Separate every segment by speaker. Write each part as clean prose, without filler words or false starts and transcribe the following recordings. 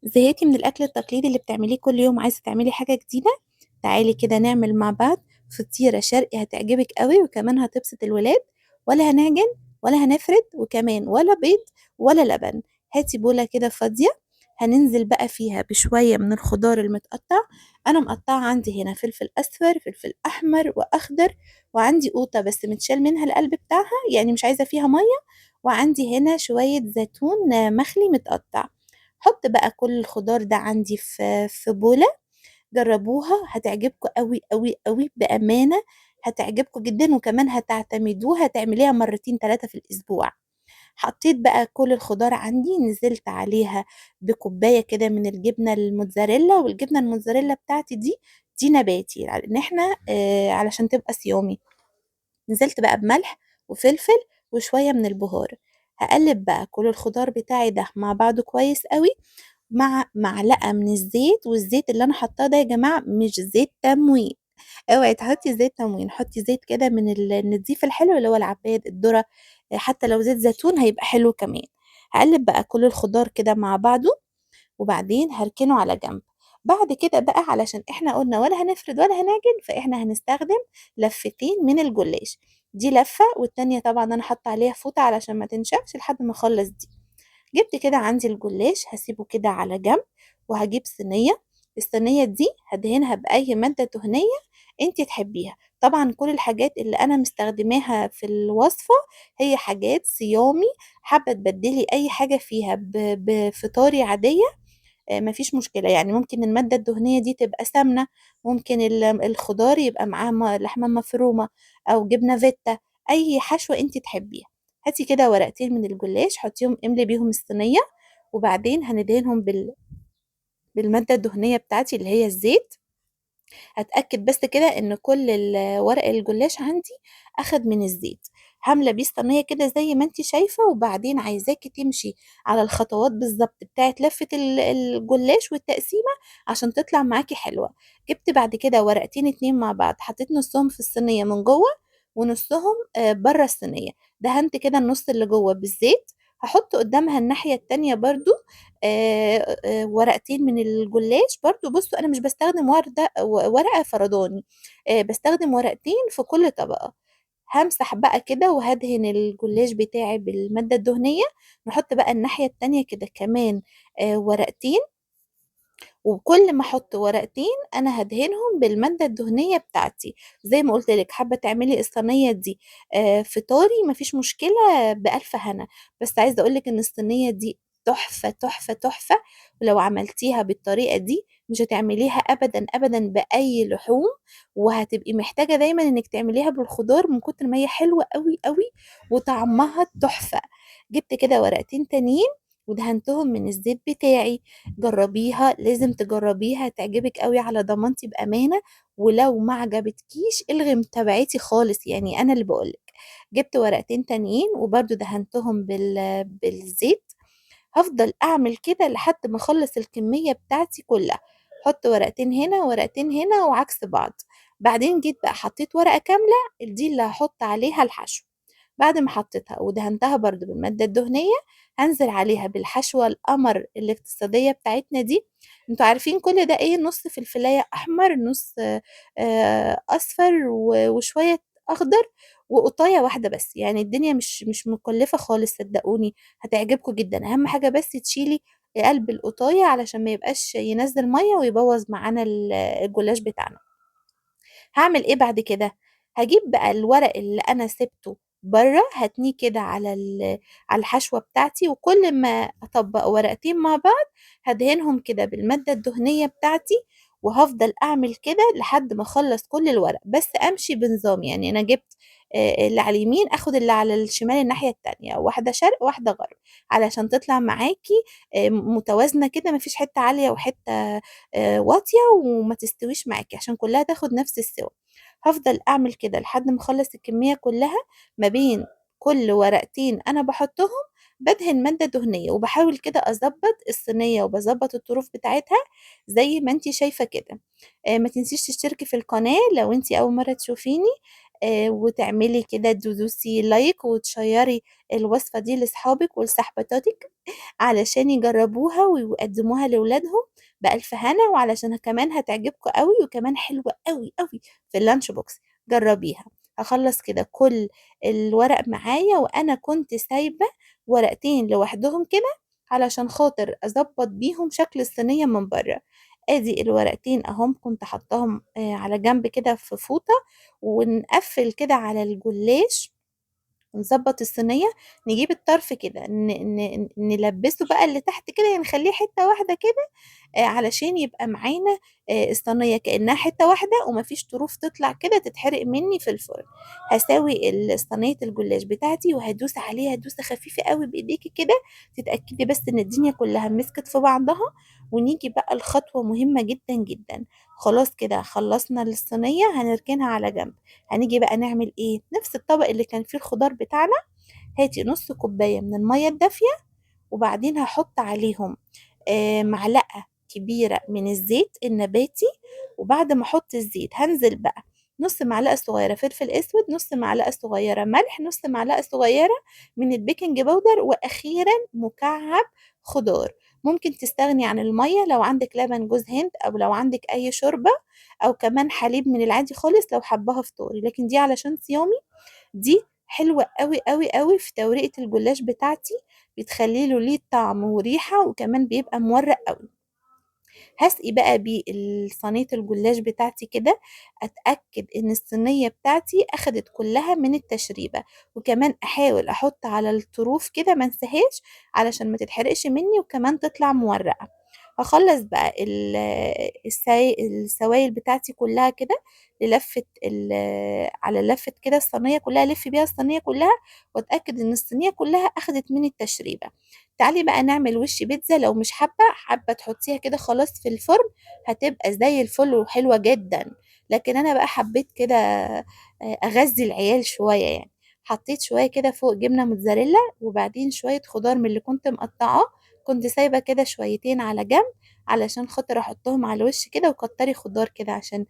Speaker 1: زهقتي من الأكل التقليدي اللي بتعمليه كل يوم، عايزة تعملي حاجة جديدة؟ تعالي كده نعمل مع بعض فطيرة شرقي هتعجبك قوي، وكمان هتبسط الولاد. ولا هنعجن ولا هنفرد، وكمان ولا بيض ولا لبن. هاتي بولة كده فاضية، هننزل بقى فيها بشوية من الخضار المتقطع. أنا مقطعة عندي هنا فلفل أصفر، فلفل أحمر وأخضر، وعندي قوطة بس متشال منها القلب بتاعها، يعني مش عايزة فيها مية. وعندي هنا شوية زيتون مخلي متقطع. حط بقى كل الخضار ده عندي في بولة. جربوها هتعجبكم قوي قوي قوي بأمانة. هتعجبكم جدا، وكمان هتعتمدوها تعمليها مرتين ثلاثة في الأسبوع. حطيت بقى كل الخضار عندي، نزلت عليها بكوباية كده من الجبنة الموتزاريلا، والجبنة الموتزاريلا بتاعتي دي نباتي، لأن احنا علشان تبقى صيامي. نزلت بقى بملح وفلفل وشوية من البهار. هقلب بقى كل الخضار بتاعي ده مع بعضه كويس قوي، مع معلقة من الزيت. والزيت اللي أنا حاطاه ده يا جماعة مش زيت تموين، اوعي تحطي زيت تموين، حطي زيت كده من النضيف الحلو اللي هو العباد الذرة. حتى لو زيت زيتون هيبقى حلو كمان. هقلب بقى كل الخضار كده مع بعضه، وبعدين هركنه على جنب. بعد كده بقى علشان احنا قلنا ولا هنفرد ولا هنعجن، فاحنا هنستخدم لفتين من الجلاش. دي لفة، والتانية طبعا انا حاطة عليها فوطة علشان ما تنشفش لحد ما اخلص دي. جبت كده عندي الجلاش، هسيبه كده على جنب، وهجيب صينية. الصينية دي هدهنها بأي مادة دهنية انت تحبيها. طبعا كل الحاجات اللي انا مستخدماها في الوصفة هي حاجات صيامي. حابة تبدلي اي حاجة فيها بفطاري عادية، مفيش مشكلة. يعني ممكن المادة الدهنية دي تبقى سمنة، ممكن الخضار يبقى معاه لحمة مفرومة أو جبنة فيتا، أي حشوة انت تحبيها. هاتي كده ورقتين من الجلاش، حطيهم املي بيهم الصينية، وبعدين هندهنهم بالمادة الدهنية بتاعتي اللي هي الزيت. هتأكد بس كده ان كل ورق الجلاش عندي اخد من الزيت. هاملة بيه الصينية كده زي ما انت شايفة، وبعدين عايزاكي تمشي على الخطوات بالظبط بتاعت لفة الجلاش والتقسيمة عشان تطلع معاكي حلوة. جبت بعد كده ورقتين اتنين مع بعض، حطيت نصهم في الصينية من جوه ونصهم بره الصينية. دهنت كده النص اللي جوه بالزيت. هحط قدامها الناحية التانية برضو ورقتين من الجلاش. برضو بصوا انا مش بستخدم ورقة فرداني، بستخدم ورقتين في كل طبقة. همسح بقى كده وهدهن الجلاش بتاعي بالمادة الدهنية. نحط بقى الناحية التانية كده كمان ورقتين، وكل ما احط ورقتين انا هدهنهم بالمادة الدهنية بتاعتي. زي ما قلت لك، حابة تعملي الصينية دي فطاري مفيش مشكلة، بألف هنا. بس عايزة اقولك ان الصينية دي تحفة تحفة تحفة. ولو عملتيها بالطريقة دي مش هتعمليها ابدا ابدا بأي لحوم، وهتبقي محتاجة دايما انك تعمليها بالخضار من كتر ما هي حلوة قوي قوي وطعمها تحفة. جبت كده ورقتين تانيين ودهنتهم من الزيت بتاعي. جربيها، لازم تجربيها، تعجبك قوي على ضمانتي بأمانة. ولو ما عجبتكيش الغي متابعتي خالص، يعني انا اللي بقولك. جبت ورقتين تانيين وبرضو دهنتهم بالزيت. هفضل اعمل كده لحد ما اخلص الكمية بتاعتي كلها. حط ورقتين هنا ورقتين هنا وعكس بعض. بعدين جيت بقى حطيت ورقة كاملة، دي اللي هحط عليها الحشو. بعد ما حطيتها ودهنتها برضو بالمادة الدهنية، هنزل عليها بالحشوة القمر الاقتصادية بتاعتنا دي. انتوا عارفين كل ده ايه؟ نص فلفلاية احمر، نص اصفر، وشوية اخضر، وقطاية واحدة بس. يعني الدنيا مش مكلفة خالص صدقوني، هتعجبكم جدا. اهم حاجة بس تشيلي قلب القطاية علشان ما يبقاش ينزل مية ويبوظ معانا الجلاش بتاعنا. هعمل ايه بعد كده؟ هجيب بقى الورق اللي انا سبته بره، هتنيه كده على الحشوة بتاعتي، وكل ما اطبق ورقتين مع بعض هدهنهم كده بالمادة الدهنية بتاعتي. وهفضل اعمل كده لحد ما اخلص كل الورق، بس امشي بنظام. يعني انا جبت اللي على اليمين اخد اللي على الشمال الناحية التانية، واحدة شرق واحدة غرب، علشان تطلع معاكي متوازنة كده، مفيش حتة عالية وحتة واطية وما تستويش معاكي، عشان كلها تاخد نفس السوا. هفضل اعمل كده لحد ما اخلص الكمية كلها. ما بين كل ورقتين انا بحطهم بدهن مادة دهنية، وبحاول كده اظبط الصينية وبظبط الطروف بتاعتها زي ما انتي شايفة كده. ما تنسيش تشتركي في القناة لو انتي اول مرة تشوفيني. وتعملي كده تدوسي لايك وتشيري الوصفة دي لصحابك ولصاحباتك علشان يجربوها ويقدموها لولادهم بألف هنا، وعلشان كمان هتعجبكم قوي وكمان حلوة قوي قوي في اللانش بوكس. جربيها. هخلص كده كل الورق معايا، وانا كنت سايبة ورقتين لوحدهم كده علشان خاطر اظبط بيهم شكل الصينية من بره. ادي الورقتين اهم، كنت حطاهم على جنب كده في فوطة، ونقفل كده على الجلاش ونظبط الصينية. نجيب الطرف كده نلبسه بقى اللي تحت كده، يعني نخليه حتة واحدة كده علشان يبقى معانا الصينية كأنها حتة واحدة ومفيش طروف تطلع كده تتحرق مني في الفرن. هساوي صينية الجلاش بتاعتي وهدوس عليها دوسة خفيفة قوي بإيديكي كده، تتأكدي بس إن الدنيا كلها مسكت في بعضها. ونيجي بقى الخطوة مهمة جدا جدا. خلاص كده خلصنا الصينية، هنركنها على جنب. هنيجي بقى نعمل ايه؟ نفس الطبق اللي كان فيه الخضار بتاعنا، هاتي نص كوباية من المية الدافية، وبعدين هحط عليهم معلقة كبيرة من الزيت النباتي. وبعد ما احط الزيت هنزل بقى نص معلقة صغيرة فلفل اسود، نص معلقة صغيرة ملح، نص معلقة صغيرة من البيكنج باودر، واخيرا مكعب خضار. ممكن تستغني عن المية لو عندك لبن جوز هند، او لو عندك اي شوربة، او كمان حليب من العادي خالص لو حباها فطوري، لكن دي علشان صيامي. دي حلوة قوي قوي قوي في توريقة الجلاش بتاعتي، بتخلي له ليه طعم وريحة وكمان بيبقى مورق قوي. هسقي بقى صينية الجلاش بتاعتي كده، اتأكد ان الصينية بتاعتي اخدت كلها من التشريبة، وكمان احاول احط على الطروف كده منساهاش علشان ما تتحرقش مني وكمان تطلع مورقة. هخلص بقى السوائل بتاعتي كلها كده للفة على لفة كده الصينية كلها، لف بيها الصينية كلها واتأكد ان الصينية كلها اخدت من التشريبة. تعالي بقى نعمل وش بيتزا. لو مش حابة تحطيها كده خلاص في الفرن، هتبقى زي الفل وحلوة جدا. لكن انا بقى حبيت كده اغذي العيال شوية يعني. حطيت شوية كده فوق جبنة موتزاريلا، وبعدين شوية خضار من اللي كنت مقطعاه، كنت سايبة كده شويتين على جنب علشان خاطر احطهم على الوش كده. وكتري خضار كده عشان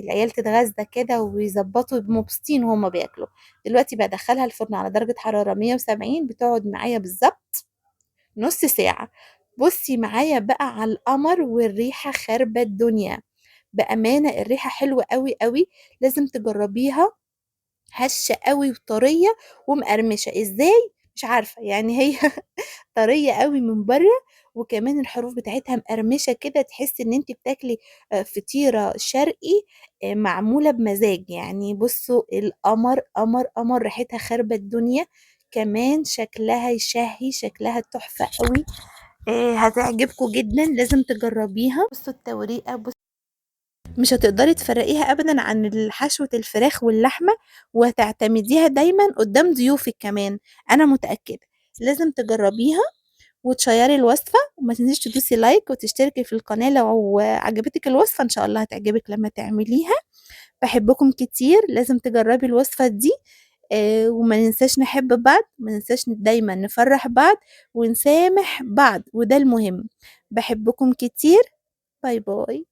Speaker 1: العيال تتغذى كده ويظبطوا مبسوطين وهما بياكلوا. دلوقتي بدخلها الفرن على درجة حرارة 170، بتقعد معايا بالظبط نص ساعة. بصي معايا بقى على القمر والريحة خربة الدنيا. بأمانة الريحة حلوة قوي قوي، لازم تجربيها. هشة قوي وطرية ومقرمشة ازاي مش عارفة يعني هي طرية قوي من بره، وكمان الحروف بتاعتها مقرمشة كده، تحس ان انت بتاكلي فطيرة شرقي معمولة بمزاج. يعني بصوا القمر قمر قمر، ريحتها خربة الدنيا، كمان شكلها يشهي، شكلها تحفة قوي. هتعجبكم جدا، لازم تجربيها. بصوا التوريقة، مش هتقدري تفرقيها ابدا عن حشوة الفراخ واللحمة، وهتعتمديها دايما قدام ضيوفك كمان، انا متأكدة. لازم تجربيها وتشيري الوصفة، وما تنسيش تدوسي لايك وتشتركي في القناة لو عجبتك الوصفة، ان شاء الله هتعجبك لما تعمليها. بحبكم كتير، لازم تجربي الوصفة دي. وما ننساش نحب بعض، ما ننساش دايما نفرح بعض ونسامح بعض، وده المهم. بحبكم كتير. باي باي.